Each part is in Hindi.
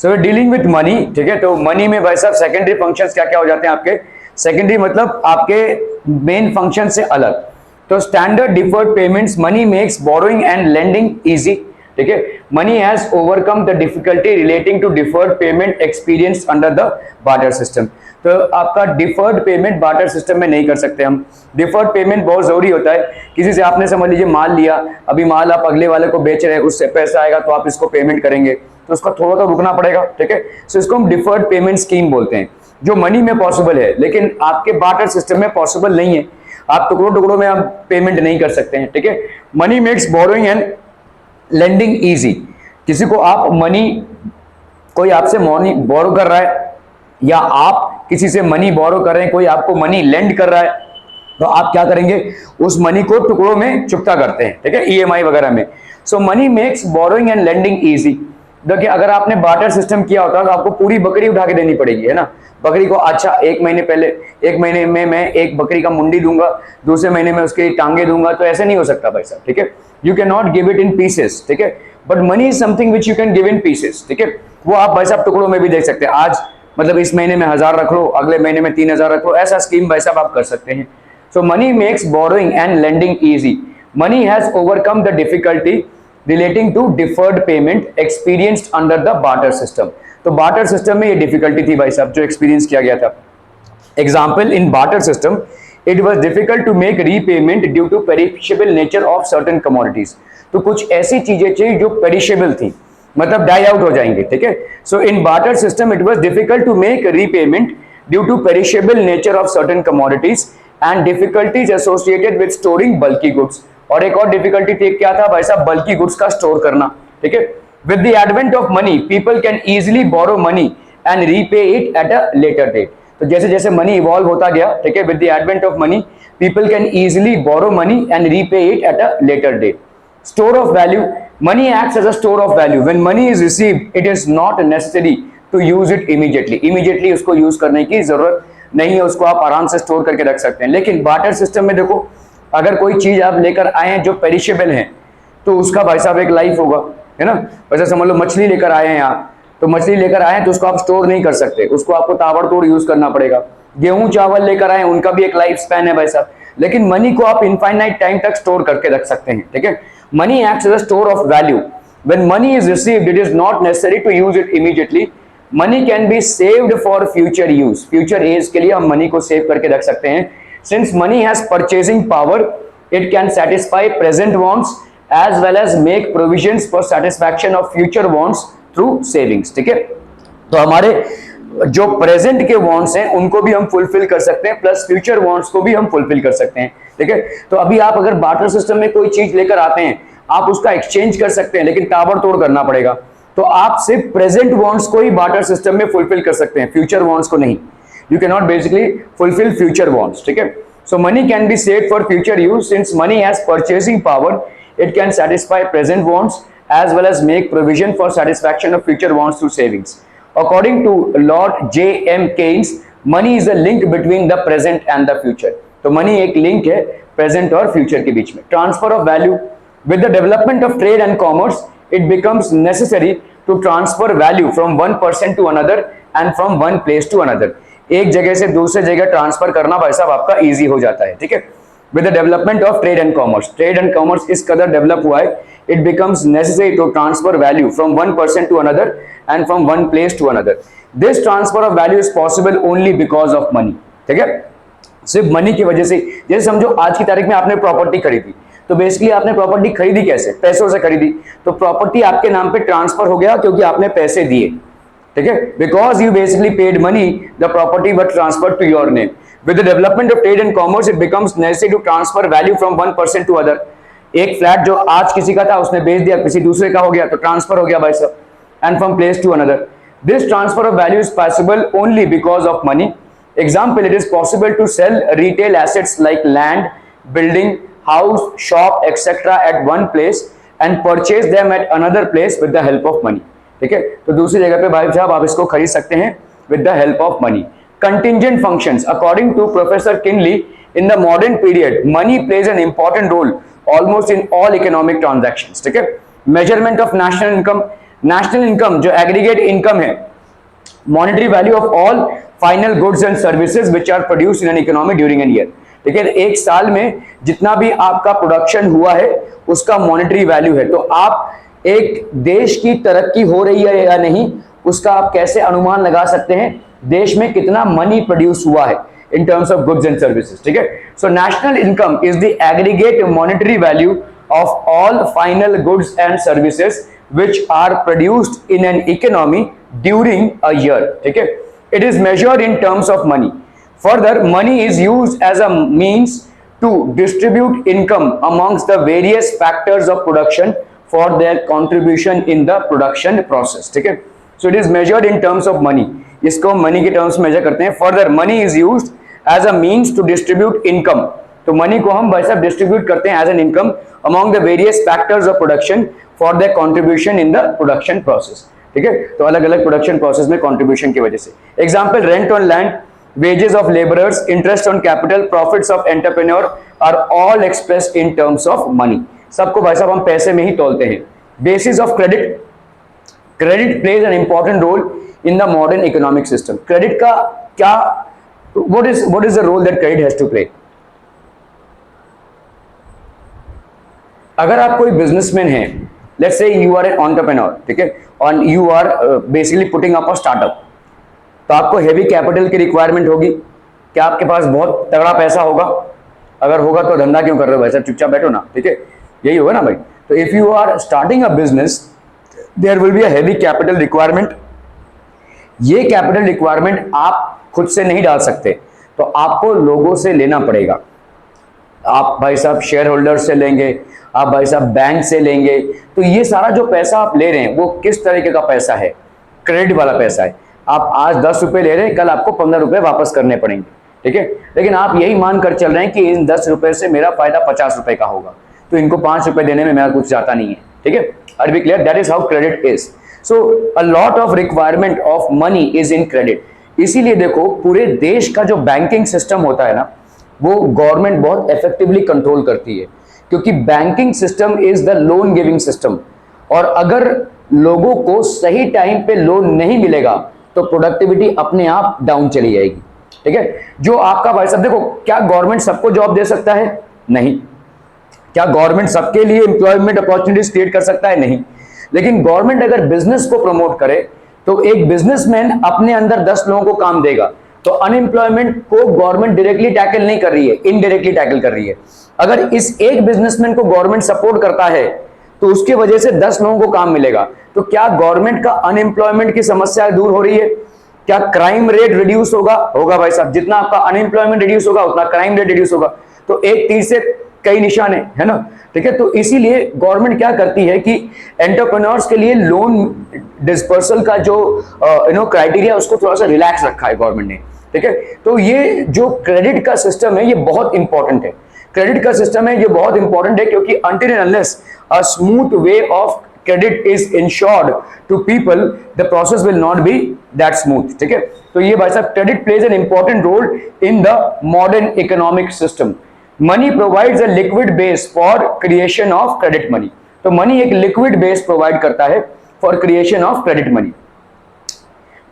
सो डीलिंग विथ मनी, ठीक है। तो मनी में भाई साहब सेकेंडरी फंक्शंस क्या क्या हो जाते हैं आपके, सेकेंडरी मतलब आपके मेन फंक्शन से अलग। तो standard deferred payments, money makes borrowing and lending easy, ठीक है। Money has overcome the difficulty relating to deferred payment experience under the barter system. तो आपका डिफर्ड पेमेंट बार्टर सिस्टम में नहीं कर सकते हम। डिफर्ड पेमेंट बहुत जरूरी होता है। किसी से आपने समझ लीजिए माल लिया, अभी माल आप अगले वाले को बेच रहे हैं, उससे पैसा आएगा तो आप इसको पेमेंट करेंगे, तो उसका थोड़ा तो रुकना पड़ेगा, ठीक है। सो इसको हम डिफर्ड पेमेंट स्कीम बोलते हैं, जो मनी में पॉसिबल है लेकिन आपके बार्टर सिस्टम में पॉसिबल नहीं है। आप टुकड़ों टुकड़ों में आप पेमेंट नहीं कर सकते हैं, ठीक है। Money makes borrowing and lending easy. किसी को आप मनी, कोई आपसे मनी बोरो कर रहा है या आप किसी से मनी बोरो कर रहे हैं, कोई आपको मनी लेंड कर रहा है, तो आप क्या करेंगे, उस मनी को टुकड़ों में चुकता करते हैं, ठीक है, ईएमआई वगैरह में। So money makes borrowing and lending easy. देखिए अगर आपने बार्टर सिस्टम किया होता तो आपको पूरी बकरी उठा के देनी पड़ेगी, है ना। बकरी को अच्छा एक महीने पहले, एक महीने में मैं एक बकरी का मुंडी दूंगा, दूसरे महीने में उसके टांगे दूंगा, तो ऐसे नहीं हो सकता भाई साहब, ठीक है। You can not give it in pieces, ठीक है। But money is something which you can give in pieces, ठीक है। वो आप भाई साहब टुकड़ों में भी देख सकते हैं। आज मतलब इस महीने में 1000 रख लो, अगले महीने में 3000 रख लो, ऐसा स्कीम भाई साहब आप कर सकते हैं। So money makes borrowing and lending easy. Money has overcome the difficulty relating to deferred payment experienced under the barter system. तो बार्टर सिस्टम में ये डिफिकल्टी थी भाई साहब जो एक्सपीरियंस किया गया था। Example, in barter system it was difficult to make repayment due to perishable nature of certain commodities. तो कुछ ऐसी चीजें थी जो पेरिशेबल थी, मतलब डाई आउट हो जाएंगे, ठीक है। So in barter system it was difficult to make repayment due to perishable nature of certain commodities and difficulties associated with storing bulky goods. और एक और डिफिकल्टी थी, क्या था भाई साहब, बल्की गुड्स का स्टोर करना, ठीक है। With the advent of money people can easily borrow money and repay it at a later date. तो जैसे जैसे मनी इवॉल्व होता गया, ठीक है, with the advent of money people can easily borrow money and repay it at a later date. Store of value, money acts as a store of value. When money is received it is not necessary to use it immediately. Immediately उसको यूज करने की जरूरत नहीं है, उसको आप आराम से स्टोर करके रख सकते हैं। लेकिन बार्टर सिस्टम में देखो, अगर कोई चीज आप लेकर आए हैं जो पेरिशेबल है तो उसका भाई साहब एक लाइफ होगा, है ना। वैसे समझ लो मछली लेकर आए हैं आप, तो मछली लेकर आए हैं तो उसको आप स्टोर नहीं कर सकते, उसको आपको ताबड़तोड़ यूज करना पड़ेगा। गेहूं चावल लेकर आए, उनका भी एक लाइफ स्पैन है भाई साहब, लेकिन मनी को आप इनफाइनाइट टाइम तक स्टोर करके रख सकते हैं, ठीक है। Money acts as a store of value. When money is received it is not necessary to use it immediately. Money can be saved for future use. Future age के लिए हम मनी को सेव करके रख सकते हैं। Since money has purchasing power, it can satisfy present wants as well as make provisions for satisfaction of future wants through savings, ठीक है। तो हमारे जो प्रेजेंट के वॉन्ट्स हैं उनको भी हम फुलफिल कर सकते हैं, प्लस फ्यूचर वॉन्ट्स को भी हम फुलफिल कर सकते हैं, ठीक है। तो अभी आप अगर बार्टर सिस्टम में कोई चीज लेकर आते हैं, आप उसका एक्सचेंज कर सकते हैं, लेकिन ताबड़तोड़ करना पड़ेगा। तो आप सिर्फ प्रेजेंट वॉन्ट्स को ही बार्टर सिस्टम में फुलफिल कर सकते हैं, फ्यूचर वॉन्ट्स को नहीं। You cannot basically fulfill future wants, ठीक है। So money can be saved for future use. Since money has purchasing power, it can satisfy present wants as well as make provision for satisfaction of future wants through savings. According to Lord J.M. Keynes, money is a link between the present and the future. तो money एक link है present और future के बीच में। Transfer of value. With the development of trade and commerce, it becomes necessary to transfer value from one person to another and from one place to another. एक जगह से दूसरे जगह ट्रांसफर करना भाई साहब आपका इजी हो जाता है, ठीक है। With the development of trade and commerce, trade and commerce इस कदर डेवलप हुआ है, it becomes necessary to transfer value from one person to another and from one place to another. This transfer of value is possible only because of money, ठीक है। सिर्फ मनी की वजह से। जैसे समझो आज की तारीख में आपने प्रॉपर्टी खरीदी, तो बेसिकली आपने प्रॉपर्टी खरीदी कैसे, पैसों से खरीदी, तो प्रॉपर्टी आपके नाम पे ट्रांसफर हो गया क्योंकि आपने पैसे दिए, ठीक है। Because you basically paid money, the property were transfer to your name. With the development of trade and commerce it becomes necessary to transfer value from one person to other. एक फ्लैट जो आज किसी का था उसने बेच दिया, किसी दूसरे का हो गया, तो ट्रांसफर हो गया भाई साहब, and from place to another. This transfer of value is possible only because of money. Example, it is possible to sell retail assets like land, building, house, shop etcetera at one place and purchase them at another place with the help of money, ठीक है। तो दूसरी जगह पे भाई साहब आप इसको खरीद सकते हैं with the help of money. Contingent functions, according to professor Kinley, in the modern period money plays an important role almost in all economic transactions, ठीक है। Measurement of national income, national income जो एग्रीगेट इनकम है, monetary value of all final goods and services which are produce in an economy during an year. ठीक है, एक साल में जितना भी आपका प्रोडक्शन हुआ है उसका मॉनेटरी वैल्यू है। तो आप एक देश की तरक्की हो रही है या नहीं उसका आप कैसे अनुमान लगा सकते हैं, देश में कितना मनी प्रोड्यूस हुआ है in terms of goods and services। ठीक है, so national income is the aggregate monetary value of all final goods and services which are produced in an economy during a year। ठीक है, it is measured in terms of money। Further, money is used as a means to distribute income amongst the various factors of production for their contribution in the production process। ठीक है, so it is measured in terms of money, इसको मनी के टर्म्स में मेजर करते हैं। Further money is used as a means to distribute income, तो मनी को हम भाई साहब डिस्ट्रीब्यूट करते हैं as an income among the various factors of production for the contribution in the production process. ठीक है, तो अलग अलग प्रोडक्शन प्रोसेस में कंट्रीब्यूशन की वजह से। Example, rent on land, wages of laborers, interest on capital, profits of entrepreneur are all expressed in terms of money। सबको भाई साहब हम पैसे में ही तोलते हैं। Basis of credit, credit plays an important role in the modern economic system. Credit का क्या, what is the role that credit has to play? अगर आप कोई बिजनेसमैन हैं, let's say you are an entrepreneur, ठीक है, और you are basically putting up a startup, तो आपको हेवी कैपिटल की रिक्वायरमेंट होगी। क्या आपके पास बहुत तगड़ा पैसा होगा? अगर होगा तो धंधा क्यों कर रहे हो भाई साहब, चुपचाप बैठो ना। ठीक है, यही होगा ना भाई। तो if you are starting a business there will be a heavy capital requirement. ये कैपिटल रिक्वायरमेंट आप खुद से नहीं डाल सकते, तो आपको लोगों से लेना पड़ेगा। आप भाई साहब शेयर होल्डर से लेंगे, आप भाई साहब बैंक से लेंगे। तो ये सारा जो पैसा आप ले रहे हैं वो किस तरीके का पैसा है? क्रेडिट वाला पैसा है। आप आज 10 रुपए ले रहे हैं, कल आपको 15 रुपए वापस करने पड़ेंगे। ठीक है, लेकिन आप यही मान कर चल रहे हैं कि इन 10 रुपए से मेरा फायदा 50 रुपए का होगा, तो इनको 5 रुपए देने में मेरा कुछ जाता नहीं है। ठीक है, are be clear? That is how credit is. So a lot of requirement of money is in credit. इसीलिए देखो पूरे देश का जो बैंकिंग सिस्टम होता है ना, वो गवर्नमेंट बहुत इफेक्टिवली कंट्रोल करती है, क्योंकि banking system is the loan giving system. और अगर लोगों को सही टाइम पे लोन नहीं मिलेगा तो प्रोडक्टिविटी अपने आप डाउन चली जाएगी। ठीक है, जो आपका भाई साहब देखो, क्या गवर्नमेंट सबको जॉब दे सकता है? नहीं। क्या गवर्नमेंट सबके लिए एम्प्लॉयमेंट अपॉर्चुनिटीज क्रिएट कर सकता है? नहीं। लेकिन गवर्नमेंट अगर बिजनेस को प्रमोट करे तो एक बिजनेसमैन अपने अंदर 10 लोगों को काम देगा। तो अनएम्प्लॉयमेंट को गवर्नमेंट डायरेक्टली टैकल नहीं कर रही है, इनडायरेक्टली टैकल कर रही है। अगर इस एक बिजनेसमैन को गवर्नमेंट सपोर्ट करता है तो उसकी वजह से 10 लोगों को काम मिलेगा। तो क्या गवर्नमेंट का अनएम्प्लॉयमेंट की समस्या दूर हो रही है? क्या क्राइम रेट रिड्यूस होगा? होगा भाई साहब। जितना आपका अनएम्प्लॉयमेंट रिड्यूस होगा उतना क्राइम रेट रिड्यूस होगा। तो एक तीर से कई निशाने है ना। ठीक है, तो इसीलिए गवर्नमेंट क्या करती है कि एंटरप्रेन्योर्स के लिए लोन डिस्पर्सल का जो क्राइटेरिया उसको थोड़ा सा रिलैक्स रखा है गवर्नमेंट ने। ठीक है, तो ये जो क्रेडिट का सिस्टम है ये बहुत इंपॉर्टेंट है। क्रेडिट का सिस्टम है ये बहुत इंपॉर्टेंट है, क्योंकि until and unless a smooth way of credit is ensured to people, the process will not be that smooth। ठीक है, तो ये भाई साहब credit plays an important role in the modern economic system। Money provides a liquid base for creation of credit money। तो मनी एक लिक्विड बेस प्रोवाइड करता है for creation of credit money.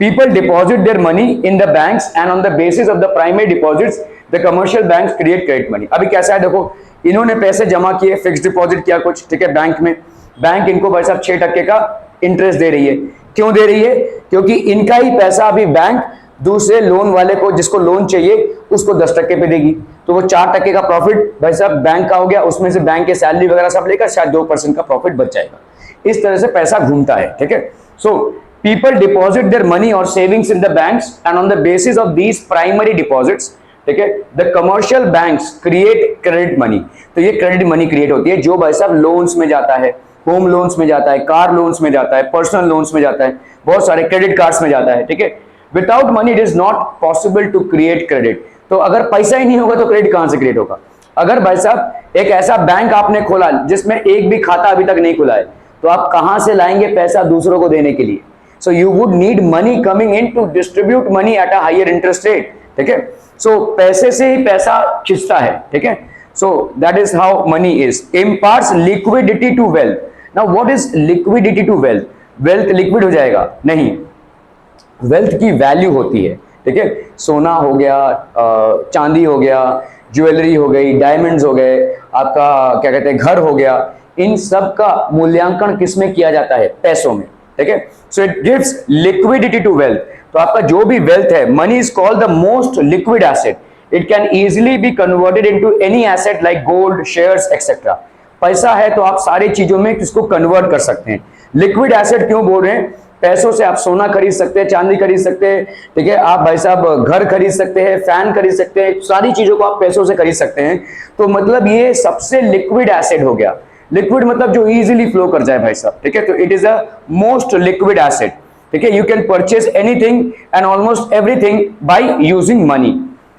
People deposit their money in the banks and on the basis of the primary deposits the commercial banks create credit money। अभी कैसा है देखो, इन्होंने पैसे जमा किए, फिक्स डिपॉजिट किया कुछ, ठीक है, बैंक में। बैंक इनको भाई साहब 6% का इंटरेस्ट दे रही है। क्यों दे रही है? क्योंकि इनका ही पैसा अभी बैंक दूसरे लोन वाले को, जिसको लोन चाहिए, उसको 10% पे देगी। तो वो 4% का प्रॉफिट भाई साहब बैंक का हो गया, उसमें से बैंक के सैलरी वगैरह सब लेकर शायद 2% का प्रॉफिट बच जाएगा। इस तरह से पैसा घूमता है। ठीक है, सो people deposit their money or savings in the banks and on the basis of these primary deposits, ठीक है, the commercial banks create credit money। तो ये क्रेडिट मनी क्रिएट होती है जो भाई साहब लोन्स में जाता है, होम लोन्स में जाता है, कार लोन्स में जाता है, पर्सनल लोन्स में जाता है, बहुत सारे क्रेडिट कार्ड्स में जाता है। ठीक है, without money it is not possible to create credit. तो अगर पैसा ही नहीं होगा तो क्रेडिट कहां से क्रिएट होगा? अगर भाई साहब एक ऐसा बैंक आपने खोला जिसमें एक भी खाता अभी तक नहीं खुला है, तो आप कहां से लाएंगे पैसा दूसरों को देने के लिए? So you would need money coming in to distribute money at a higher interest rate। ठीक है, so पैसे से ही पैसा खिंचता है। ठीक है, so that is how money is imparts liquidity to wealth। Now what is liquidity to wealth? Wealth liquid हो जाएगा, नहीं, वेल्थ की वैल्यू होती है, ठीक है। सोना हो गया, चांदी हो गया, ज्वेलरी हो गई, डायमंड्स हो गए, आपका क्या कहते हैं घर हो गया, इन सब का मूल्यांकन किसमें किया जाता है? पैसों में, ठीक है। So it gives liquidity to wealth. तो आपका जो भी वेल्थ है, money is called the most liquid asset. It can easily be converted into any asset like gold, shares etcetera. पैसा है तो आप सारी चीजों में किसको कन्वर्ट कर सकते हैं। लिक्विड एसेट क्यों बोल रहे हैं? पैसों से आप सोना खरीद सकते हैं, चांदी खरीद सकते हैं, ठीक है, आप भाई साहब घर खरीद सकते हैं, फैन खरीद सकते हैं, सारी चीजों को आप पैसों से खरीद सकते हैं। तो मतलब ये सबसे लिक्विड एसेट हो गया। लिक्विड मतलब जो इजीली फ्लो कर जाए भाई साहब, ठीक है। तो it is a most liquid asset, ठीक है। You can purchase anything and almost everything by using money.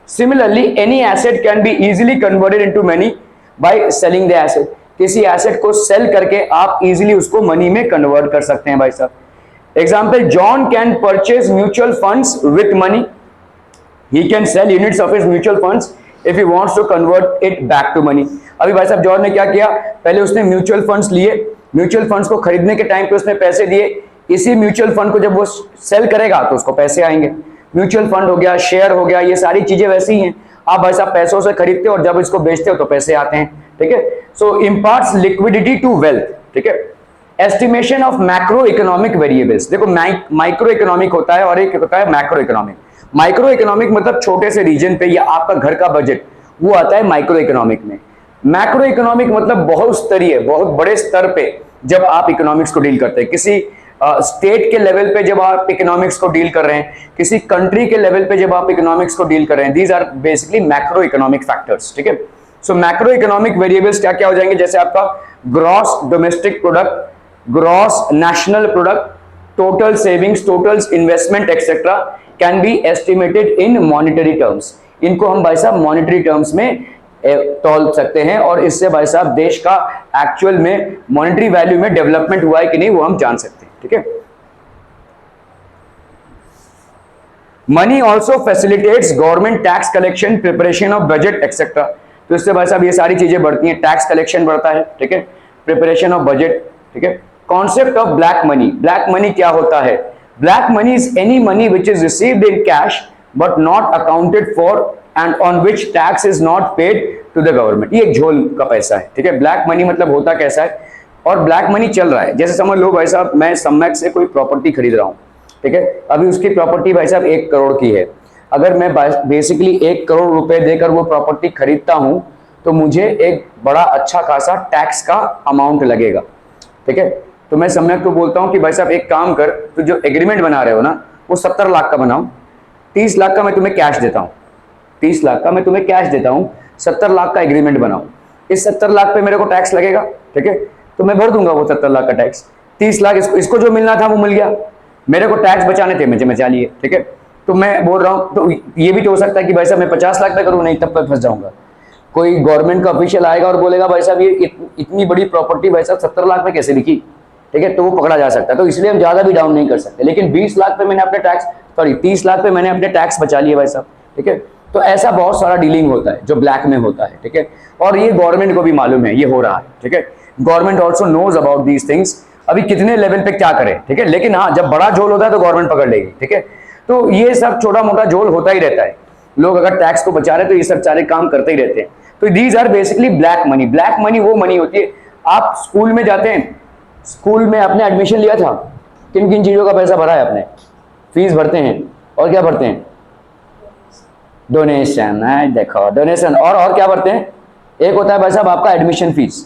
Similarly any asset can be easily converted into money by selling the asset. किसी एसेट को सेल करके आप इजीली उसको मनी में कन्वर्ट कर सकते हैं भाई साहब। Example, John can purchase mutual funds with money. He can sell units of his mutual funds if he wants to convert it back to money. अभी भाई साहब जॉन ने क्या किया? पहले उसने म्यूचुअल फंड्स लिए, म्यूचुअल फंड्स को खरीदने के टाइम पे उसने पैसे दिए। इसी म्यूचुअल फंड को जब वो सेल करेगा तो उसको पैसे आएंगे। म्यूचुअल फंड हो गया, शेयर हो गया, ये सारी चीजें वैसी ही हैं। आप भाई साहब पैसों से खरीदते हो और जब इसको बेचते हो तो पैसे आते हैं, ठीक है। सो इम्पार्ट्स लिक्विडिटी टू वेल्थ, ठीक है। Estimation of macro economic variables. देखो माइक्रो इकोनॉमिक होता है और एक होता है मैक्रो इकोनॉमिक। माइक्रो इकोनॉमिक मतलब छोटे से रीजन पे या आपका घर का बजट, वो आता है माइक्रो इकोनॉमिक में। मैक्रो इकोनॉमिक मतलब बहुत स्तरीय, बहुत बड़े स्तर पे जब आप इकोनॉमिक्स को डील करते हैं। किसी स्टेट के लेवल पे जब आप इकोनॉमिक्स को डील कर रहे हैं, किसी कंट्री के लेवल पे जब आप इकोनॉमिक्स को डील कर रहे हैं, these are basically macro economic factors, ठीक है। सो मैक्रो इकोनॉमिक वेरिएबल्स क्या क्या हो जाएंगे? जैसे आपका gross domestic product, gross national product, total savings, total investment etc. can be estimated in monetary terms. इनको हम भाई साहब मॉनेटरी टर्म्स में तौल सकते हैं और इससे भाई साहब देश का एक्चुअल में मॉनेटरी वैल्यू में डेवलपमेंट हुआ है कि नहीं वो हम जान सकते हैं, ठीक है। Money also facilitates government tax collection, preparation of budget etcetera. तो इससे भाई साहब ये सारी चीजें बढ़ती हैं, टैक्स कलेक्शन बढ़ता है, ठीक है, प्रिपरेशन ऑफ बजट, ठीक है। Concept of black money. Black money क्या होता है? Black money is any money which is received in cash but not accounted for and on which tax is not paid to the government. ये एक झोल का पैसा है, ठीक है। ब्लैक मनी मतलब होता कैसा है? और ब्लैक मनी चल रहा है, जैसे समझ लो भाई साहब मैं सम्मैक से कोई प्रॉपर्टी खरीद रहा हूँ, ठीक है। अभी उसकी प्रॉपर्टी भाई साहब 1 करोड़ की है। अगर मैं बेसिकली 1 करोड़ रुपए देकर वो प्रॉपर्टी खरीदता हूं तो मुझे एक बड़ा अच्छा खासा टैक्स का अमाउंट लगेगा, ठीक है। तो मैं सम्यक को बोलता हूं कि भाई साहब एक काम कर, तो जो एग्रीमेंट बना रहे हो ना वो 70 लाख का बनाओ, 30 लाख का मैं तुम्हें कैश देता हूं, 30 लाख का मैं तुम्हें कैश देता हूं, 70 लाख का एग्रीमेंट बनाओ। इस 70 लाख पे मेरे को टैक्स लगेगा, ठीक है, तो मैं भर दूंगा वो 70 लाख का टैक्स। 30 लाख इसको जो मिलना था वो मिल गया, मेरे को टैक्स बचाने थे मुझे बचा लिए, ठीक है। तो मैं बोल रहा हूँ, तो ये भी तो हो सकता है कि भाई साहब मैं 50 लाख पे करूँ, नहीं तब पे फंस जाऊंगा। कोई गवर्नमेंट का ऑफिशियल आएगा और बोलेगा भाई साहब ये इतनी बड़ी प्रॉपर्टी भाई साहब 70 लाख में कैसे लिखी, ठीक है, तो वो पकड़ा जा सकता है। तो इसलिए हम ज्यादा भी डाउन नहीं कर सकते। लेकिन 20 लाख पे मैंने अपने टैक्स, सॉरी 30 लाख पे मैंने अपने टैक्स बचा लिए भाई साहब, ठीक है। तो ऐसा बहुत सारा डीलिंग होता है जो ब्लैक में होता है, ठीक है। और ये गवर्नमेंट को भी मालूम है ये हो रहा है, ठीक है। Government also knows about these things. अभी कितने लेवल पे क्या करें, ठीक है, लेकिन हाँ जब बड़ा झोल होता है तो गवर्नमेंट पकड़ लेगी, ठीक है। तो ये सब छोटा मोटा झोल होता ही रहता है। लोग अगर टैक्स को बचा रहे तो ये सब सारे काम करते ही रहते हैं। तो these are basically black money. Black money वो मनी होती है, आप स्कूल में जाते हैं, स्कूल में आपने एडमिशन लिया था, किन किन चीजों का पैसा भरा है आपने? फीस भरते हैं और क्या भरते हैं? डोनेशन है, देखो डोनेशन। और क्या भरते हैं? एक होता है भाई साहब आपका एडमिशन फीस,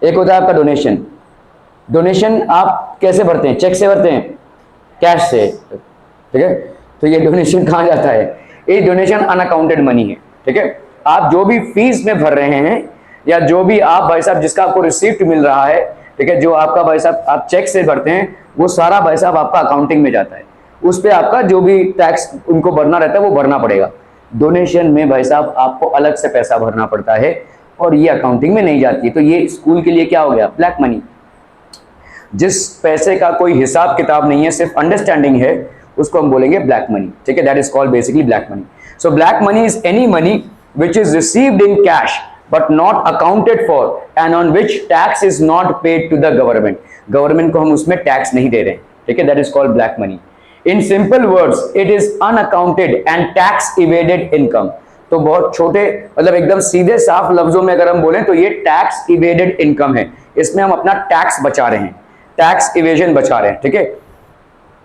एक होता है आपका डोनेशन। डोनेशन आप कैसे भरते हैं? चेक से भरते हैं, कैश से, ठीक है। तो ये डोनेशन कहाँ जाता है? ये डोनेशन अनअकाउंटेड मनी है, ठीक है। आप जो भी फीस में भर रहे हैं या जो भी आप भाई साहब जिसका आपको रिसिप्ट मिल रहा है, ठीक है, जो आपका भाई साहब आप चेक से भरते हैं, वो सारा भाई साहब आपका अकाउंटिंग में जाता है। उस पर आपका जो भी टैक्स उनको भरना रहता है वो भरना पड़ेगा। डोनेशन में भाई साहब आपको अलग से पैसा भरना पड़ता है और ये अकाउंटिंग में नहीं जाती है। तो ये स्कूल के लिए क्या हो गया? Black money. जिस पैसे का कोई हिसाब किताब नहीं है, सिर्फ अंडरस्टैंडिंग है, उसको हम बोलेंगे ब्लैक मनी, ठीक है। That is called basically black money. So black money is any money which is received in cash but not accounted for and on which tax is not paid to the government, government को हम उसमें टैक्स नहीं दे रहे हैं, ठीक है, that is called black money. In simple words it is unaccounted and tax evaded income. तो बहुत छोटे मतलब एकदम सीधे साफ लफ्जों में अगर हम बोलें तो ये टैक्स इवेडेड इनकम है, इसमें हम अपना टैक्स बचा रहे हैं, टैक्स इवेजन बचा रहे हैं, ठीक है।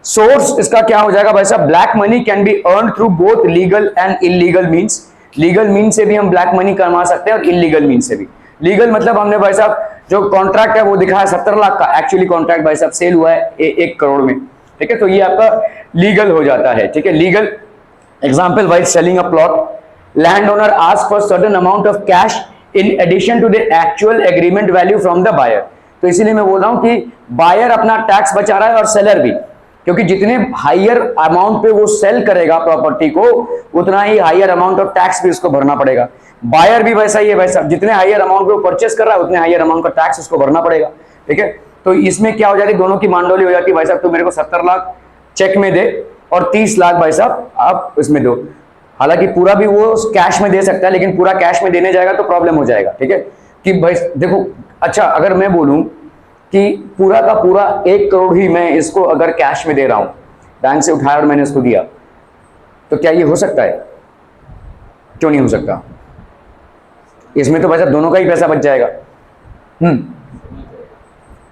सोर्स इसका क्या हो जाएगा भाई साहब, black money can be earn through both legal and illegal means. Legal mean से भी हम ब्लैक मनी कमा सकते हैं और इलीगल मीन से भी। लीगल मतलब हमने भाई साहब जो कॉन्ट्रैक्ट है वो दिखाया 70 लाख का, एक्चुअली कॉन्ट्रैक्ट भाई साहब सेल हुआ है 1 करोड़ में, ठीक है, तो ये आपका लीगल हो जाता है, ठीक है। Legal example wise selling a plot, landowner asks for certain amount of cash in addition to the actual agreement value from the buyer। तो इसीलिए मैं बोल रहा हूं कि बायर अपना टैक्स बचा रहा है और सेलर भी, क्योंकि जितने हायर अमाउंट पे वो सेल करेगा प्रॉपर्टी को उतना ही हायर अमाउंट ऑफ टैक्स भी उसको भरना पड़ेगा। बायर भी वैसा ही है भाई साहब, जितने हायर अमाउंट पे वो परचेस कर रहा है उतने हायर अमाउंट का टैक्स उसको भरना पड़ेगा, ठीक है। तो इसमें क्या हो जाती है, दोनों की मांडोली हो जाती है, भाई साहब तू मेरे को 70 लाख चेक में दे और 30 लाख भाई साहब आप इसमें दो। हालांकि पूरा भी वो कैश में दे सकता है, लेकिन पूरा कैश में देने जाएगा तो प्रॉब्लम हो जाएगा, ठीक है, कि भाई देखो अच्छा अगर मैं बोलूं कि पूरा का पूरा 1 करोड़ ही मैं इसको अगर कैश में दे रहा हूं, बैंक से उठाया और मैंने इसको दिया, तो क्या ये हो सकता है? क्यों नहीं हो सकता? इसमें तो पैसा दोनों का ही पैसा बच जाएगा।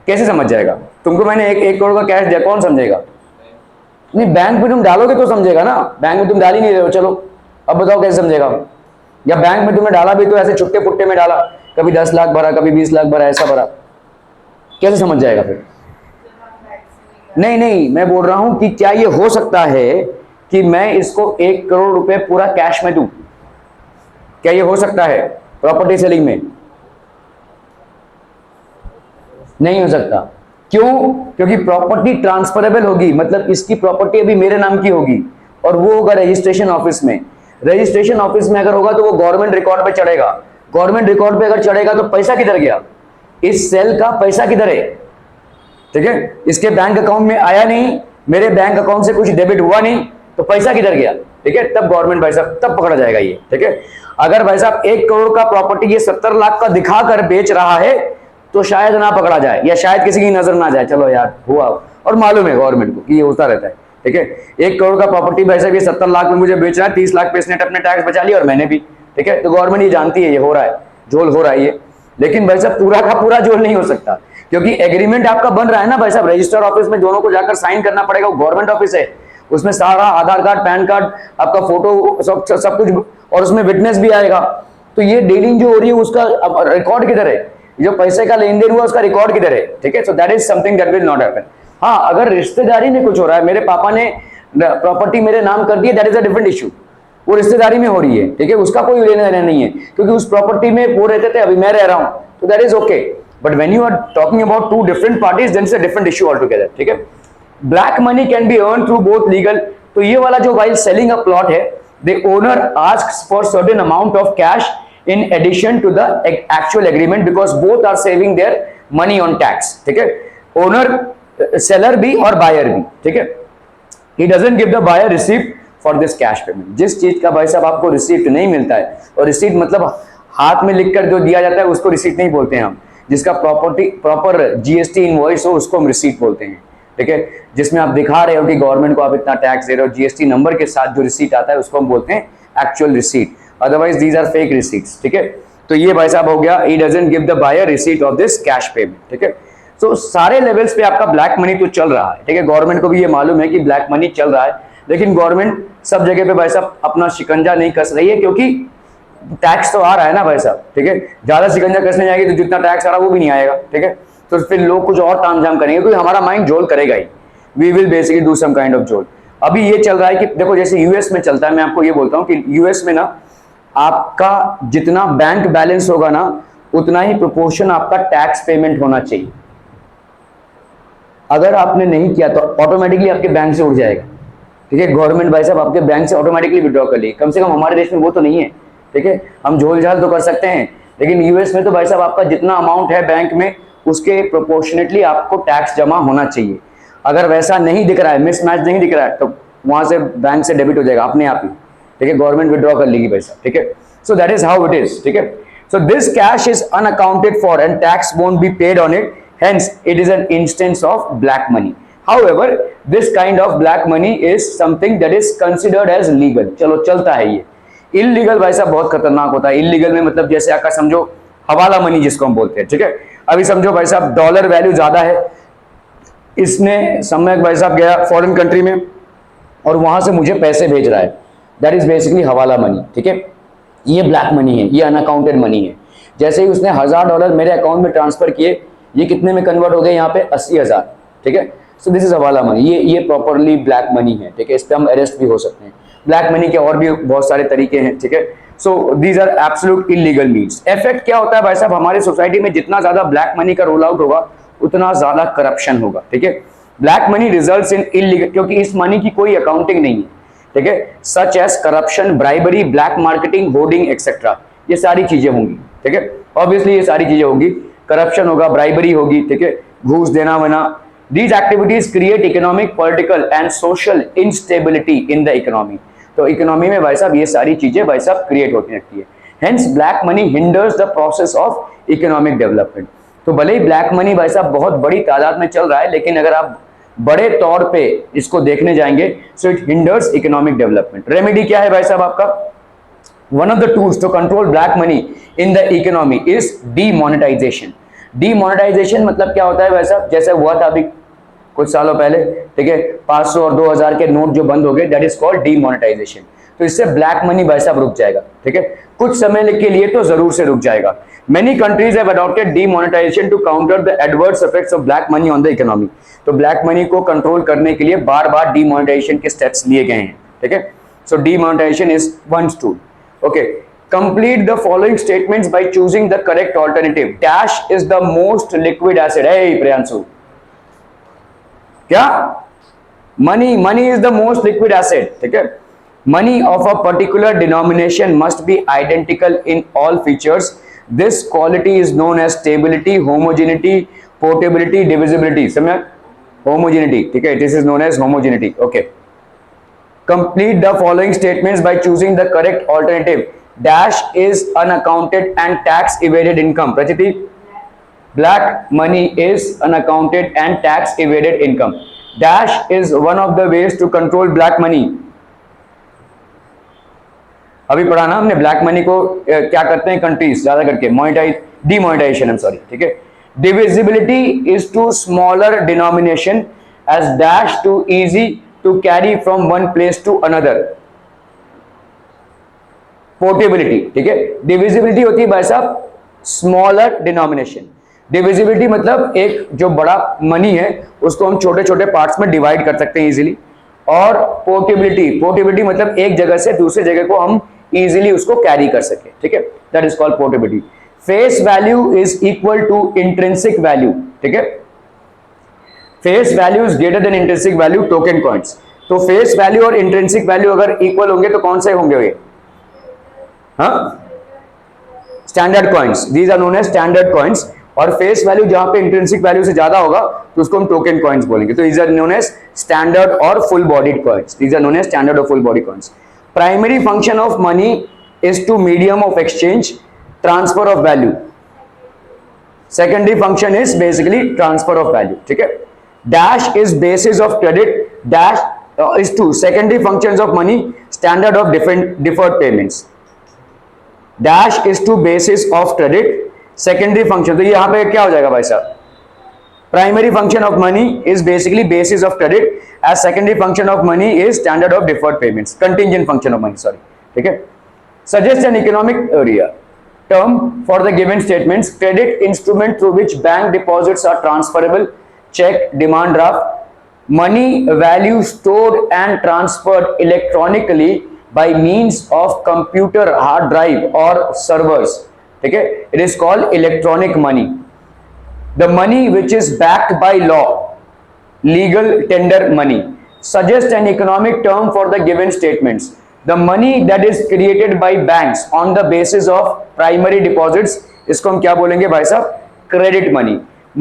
कैसे समझ जाएगा? तुमको मैंने 1 करोड़ का कैश दिया, कौन समझेगा? नहीं, बैंक में तुम डालोगे तो समझेगा ना, बैंक में तुम डाल ही नहीं रहे हो, चलो अब बताओ कैसे समझेगा? या बैंक में तुमने डाला भी तो ऐसे छुट्टे पुट्टे में डाला, कभी 10 लाख भरा, कभी 20 लाख भरा, ऐसा भरा, कैसे समझ जाएगा फिर? नहीं नहीं, मैं बोल रहा हूं कि क्या ये हो सकता है कि मैं इसको 1 करोड़ रुपए पूरा कैश में दूं? क्या ये हो सकता है प्रॉपर्टी सेलिंग में? नहीं हो सकता। क्यों? क्योंकि प्रॉपर्टी ट्रांसफरेबल होगी, मतलब इसकी प्रॉपर्टी अभी मेरे नाम की होगी और वो होगा रजिस्ट्रेशन ऑफिस में। रजिस्ट्रेशन ऑफिस में अगर होगा तो वो गवर्नमेंट रिकॉर्ड पे चढ़ेगा, गवर्नमेंट रिकॉर्ड पे अगर चढ़ेगा तो पैसा किधर गया? इस सेल का पैसा किधर है? ठीक है, इसके बैंक अकाउंट में आया नहीं, मेरे बैंक अकाउंट से कुछ डेबिट हुआ नहीं, तो पैसा किधर गया? ठीक है, तब गवर्नमेंट भाई साहब तब पकड़ा जाएगा ये, ठीक है। अगर भाई साहब 1 करोड़ का प्रॉपर्टी ये 70 लाख का दिखाकर बेच रहा है तो शायद ना पकड़ा जाए, या शायद किसी की नजर ना जाए, चलो यार हुआ, और मालूम है गवर्नमेंट को कि ये होता रहता है, ठीक है। 1 करोड़ का प्रॉपर्टी भाई साहब ये 70 लाख में मुझे बेच रहा है, 30 लाख पे इसने अपने टैक्स बचा लिया और मैंने भी, ठीक है, तो गवर्नमेंट ये जानती है ये हो रहा है, झोल हो रहा है ये। लेकिन भाई साहब पूरा का पूरा झोल नहीं हो सकता, क्योंकि एग्रीमेंट आपका बन रहा है ना भाई साहब, रजिस्टर ऑफिस में दोनों को जाकर साइन करना पड़ेगा, वो गवर्नमेंट ऑफिस है, उसमें सारा आधार कार्ड, पैन कार्ड, आपका फोटो, सब कुछ, और उसमें विटनेस भी आएगा। तो ये डीलिंग जो हो रही है उसका रिकॉर्ड किधर है? जो पैसे का लेन देन हुआ उसका रिकॉर्ड किधर है? ठीक है, so that is something that will not happen. हाँ, अगर रिश्तेदारी में कुछ हो रहा है, मेरे पापा ने प्रॉपर्टी मेरे नाम कर दी है, that is a different issue, वो रिश्तेदारी में हो रही है, ठीक है, उसका कोई लेना देना नहीं है, क्योंकि उस प्रॉपर्टी में वो रहते थे, अभी मैं रह रहा हूं, तो that is okay. But when you are talking about 2 different parties, then it's a different issue all together, ठीक है। Black money can be earn through both legal, तो ये वाला जो वाइल सेलिंग अ प्लॉट है, the owner asks for certain amount of cash in addition to the actual agreement because both are saving their money on tax, ठीक है। ओनर सेलर भी और बायर भी, ठीक है। he doesn't give the buyer receipt for this cash payment, जिस चीज का भाई साहब आपको रिसीप्ट नहीं मिलता है, और रिसीप्ट मतलब हाथ में लिखकर जो दिया जाता है उसको रिसीप्ट नहीं बोलते हैं हम, जिसका प्रॉपर जीएसटी इनवॉइस हो उसको हम रिसीप्ट बोलते हैं, ठीक है। जिसमें आप दिखा रहे हो कि गवर्नमेंट को आप इतना टैक्स दे रहे हो, जीएसटी नंबर के साथ जो रिसीट आता है उसको हम बोलते हैं actual receipt, otherwise these are fake receipts, ठीक है। तो ये भाई साहब हो गया, he doesn't give the buyer receipt of this cash payment, ठीक है। तो सारे लेवल्स पे आपका ब्लैक मनी तो चल रहा है, ठीक है, गवर्नमेंट को भी ये मालूम है कि ब्लैक मनी चल रहा है, लेकिन गवर्नमेंट सब जगह पे भाई साहब अपना शिकंजा नहीं कस रही है, क्योंकि टैक्स तो आ रहा है ना भाई साहब, ठीक है। ज्यादा शिकंजा कसने जाएगी तो जितना टैक्स आ रहा है वो भी नहीं आएगा, ठीक है, तो फिर लोग कुछ और तामझाम करेंगे, क्योंकि हमारा माइंड झोल करेगा ही, we will basically do some kind of झोल। अभी ये चल रहा है कि देखो जैसे यूएस में चलता है, मैं आपको ये बोलता हूँ कि यूएस में ना आपका जितना बैंक बैलेंस होगा ना उतना ही प्रोपोर्शन आपका टैक्स पेमेंट होना चाहिए। अगर आपने नहीं किया तो ऑटोमेटिकली आपके बैंक से उठ जाएगा, ठीक है। गवर्नमेंट भाई साहब आपके बैंक से ऑटोमेटिकली विड्रॉ कर ली, कम से कम हमारे देश में वो तो नहीं है, ठीक है। हम झोल झाल तो कर सकते हैं, लेकिन यूएस में तो भाई साहब आपका जितना अमाउंट है बैंक में उसके प्रोपोर्शनेटली आपको टैक्स जमा होना चाहिए। अगर वैसा नहीं दिख रहा है, मिसमैच नहीं दिख रहा है, तो वहां से बैंक से डेबिट हो जाएगा अपने आप ही, ठीक है, गवर्नमेंट विड्रॉ कर लेगी पैसा, ठीक है। So that is how it is, ठीक है। So this cash is unaccounted for and tax won't be paid on it. Hence, it is an instance of black money. However, this kind of black money is something that is considered as legal. चलो चलता है ये. Illegal भाई साहब बहुत खतरनाक होता है. Illegal में मतलब जैसे आका समझो हवाला मनी जिसको हम बोलते हैं, ठीक है. अभी समझो भाई साहब डॉलर वैल्यू ज्यादा है, इसने सम्यक भाई साहब गया फॉरेन कंट्री में और वहां से मुझे पैसे भेज रहा है. दैट इज बेसिकली हवाला मनी, ठीक है. ये ब्लैक मनी है, ये अनअकाउंटेड मनी है. जैसे ही उसने $1000 मेरे अकाउंट में ट्रांसफर किए, ये कितने में कन्वर्ट हो गए यहाँ पे 80,000, ठीक है. सो दिस इज हवाला मनी. ये प्रॉपरली ब्लैक मनी है, ठीक है. इस पे हम अरेस्ट भी हो सकते हैं. ब्लैक मनी के और भी बहुत सारे तरीके हैं, ठीक है. So these are absolute illegal means. Effect क्या होता है भाई साहब, हमारे सोसाइटी में जितना ज्यादा ब्लैक मनी का रोल आउट होगा उतना ज्यादा करप्शन होगा, ठीक है. Black money results in illegal, क्योंकि इस मनी की कोई अकाउंटिंग नहीं है, ठीक है. Such as corruption, bribery, black marketing, hoarding etcetera, ये सारी चीजें होंगी, ठीक है. ऑब्वियसली ये सारी चीजें होंगी. करप्शन होगा, ब्राइबरी होगी, ठीक है, घूस देना वना. These activities create economic, political and social instability in the economy. तो इकोनॉमी में भाई साहब ये सारी चीजें भाई साहब क्रिएट होती रहती है. Hence black money hinders the process of economic development. तो भले ही ब्लैक मनी भाई साहब बहुत बड़ी तादाद में चल रहा है, लेकिन अगर आप बड़े तौर पे इसको देखने जाएंगे, so it hinders economic development. Remedy क्या है भाई साहब आपका? One of the tools to control black money in the economy is demonetization. Demonetization मतलब क्या होता है भाई साहब, जैसे हुआ था अभी कुछ सालों पहले, ठीक है, 500 और 2000 के नोट जो बंद हो गए, दैट इज कॉल्ड डीमोनेटाइजेशन. तो इससे ब्लैक मनी भाई साहब रुक जाएगा, ठीक है. कुछ समय के लिए तो जरूर से रुक जाएगा. Many countries have adopted demonetization to counter the adverse effects of black money on the economy. तो ब्लैक मनी को कंट्रोल करने के लिए बार बार डीमोनेटाइजेशन के स्टेप्स लिए गए हैं, ठीक है. So demonetisation is one tool. Okay, complete the following statements by choosing the correct alternative. Dash is the most liquid asset. Hey Priyanshu, क्या? Money is the most liquid asset, ठीक है. Money of a particular denomination must be identical in all features. This quality is known as stability, homogeneity, portability, divisibility. समझ? Homogeneity, ठीक है. This is known as homogeneity. Okay. Complete the following statements by choosing the correct alternative. Dash is unaccounted and tax evaded income. Prachiti, black money is unaccounted and tax evaded income. Dash is one of the ways to control black money. अभी पढ़ा ना हमने, ब्लैक मनी को क्या करते हैं कंट्रीज ज्यादा करके, डीमोनेटाइजेशन, आई एम सॉरी, ठीक है. Divisibility is to smaller denomination as dash to easy to carry from one place to another. Portability, ठीक है. डिविजिबिलिटी होती है भाई साहब स्मॉलर डिनोमिनेशन. डिविजिबिलिटी मतलब एक जो बड़ा मनी है उसको हम छोटे छोटे पार्ट्स में डिवाइड कर सकते हैं इजीली. और पोर्टेबिलिटी मतलब एक जगह से दूसरे जगह को हम इजीली उसको कैरी कर सके, ठीक है. That is called portability. Face value is equal to intrinsic value, ठीक है. Face value is greater than intrinsic value token coins. तो फेस वैल्यू और इंट्रिंसिक वैल्यू अगर इक्वल होंगे तो कौन से होंगे ये? हाँ, standard coins. These are known as standard coins. और फेस वैल्यू जहां पे इंट्रिंसिक वैल्यू से ज्यादा होगा तो उसको हम टोकन कॉइन्स बोलेंगे. तो these are known as standard और full bodied coins. These are known as standard और full body coins. Primary function of money is to medium of exchange, transfer of value. Secondary function is basically transfer of value, ठीक है. Dash is basis of credit. Dash is two secondary functions of money, standard of deferred payments. Dash is to basis of credit, secondary function. तो यहां पे क्या हो जाएगा भाई साहब? Primary function of money is basically basis of credit, as secondary function of money is standard of deferred payments, contingent function of money, sorry, ठीक है. Suggest an economic area term for the given statements. Credit instrument through which bank deposits are transferable, cheque, demand draft. Money value stored and transferred electronically by means of computer hard drive or servers, ठीक है. It is called electronic money. The money which is backed by law, legal tender money. Suggest an economic term for the given statements. The money that is created by banks on the basis of primary deposits, इसको हम क्या बोलेंगे भाई साहब? Credit money.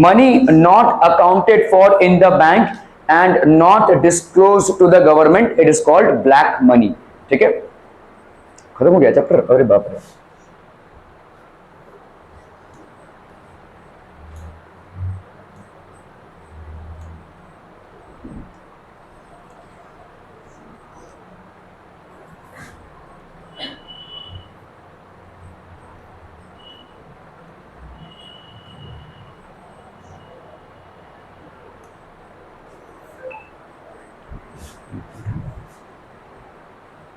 Money not accounted for in the bank and not disclosed to the government, it is called black money. ठीक है, खत्म हो गया चैप्टर. अरे बाप रे.